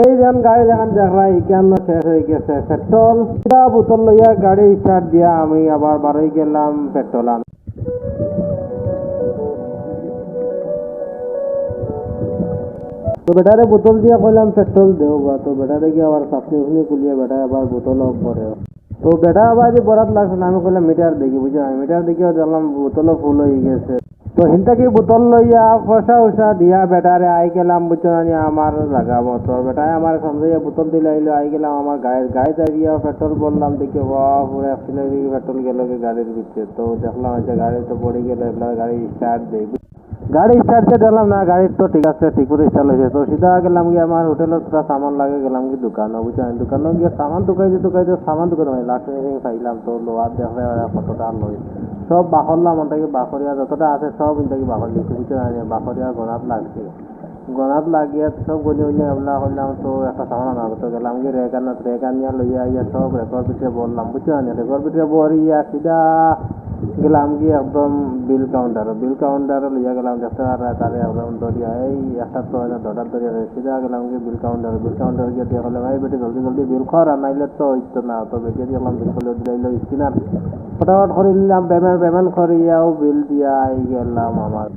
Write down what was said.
এই যেন গাড়ি যেখান দেখা এখান শেষ হয়ে গেছে পেট্রোল বোতল লইয়া গাড়ি স্টার্ট দিয়া আমি আবার বারোই গেলাম পেট্রোল আন তো বেটারে বোতল দিয়া কইলাম পেট্রোল দেও বা তো বেটা দেখি আবার চাপনি ফুনি কুলিয়ে বেটা আবার বোতল অফ করে তো বেটা আবার যে বরাত লাগছে না আমি কইলাম মিটার দেখি বুঝছো মিটার দেখিও দেখলাম বোতলও ফুল হয়ে গেছে তো হিনটাকে বোতল লইয়া পয়সা উষা দিয়া বেটারে আই গেলাম বুঝছো না আমার লাগাবো তো বেটায় আমার সমঝাইয়া বোতল দিলে আইলো আই গেলাম আমার গায়ে দাঁড়িয়ে পেট্রোল বললাম দেখি পুরো অ্যাক্সিডেন্ট পেট্রোল গেল গাড়ির ভিতরে তো দেখলাম আচ্ছা গাড়ি তো পড়ে গেলে গাড়ি স্টার্ট দেয় গাড়ি স্টার্ট দিয়ে দিলাম না গাড়ির তো ঠিক আছে ঠিক করে স্টার্ট হয়েছে তো সিধা গেলাম গিয়ে আমার হোটেলের পুরো সামান লাগে গেলাম কি দোকান বুঝছেন দোকানে গিয়ে সামান দোকাইতে সামান দোকানে লাস্ট পাইলাম তো লোহার দেখে কতটা লই সব বাকরলাম ওটাকে বাকরিয়া যতটা আছে সব ইনটাকে বাকর দিচ্ছি বুঝছেন বাকরিয়া গনাত লাগছে গনাত লাগিয়ে সব গলি গলি আমরা করলাম তো একটা সামান আনা তো গেলাম গিয়ে রেগান নিয়ে লইয়া ইয়া সব রেকর্ড পিঠে বললাম বুঝছেন রেকর্ড পিঠে বরিয়া সিধা গেলাম গিয়ে একদম বিল কাউন্টার লইয়া গেলাম দেখতে তারে একদম দরিয়া এই একটা তো দরকার দরিয়া সিধা গেলাম গিয়ে বিল কাউন্টার গিয়ে দিয়ে গেলাম এই বেটি জলদি বিল খর আর নাইলে তো হইতো না তো বেটিয়ে দিলাম বিল করলে দিলাইলো স্কিনার ফটাফট করে নিলাম পেমেন্ট করিয়াও বিল দিয়া গেলাম আমার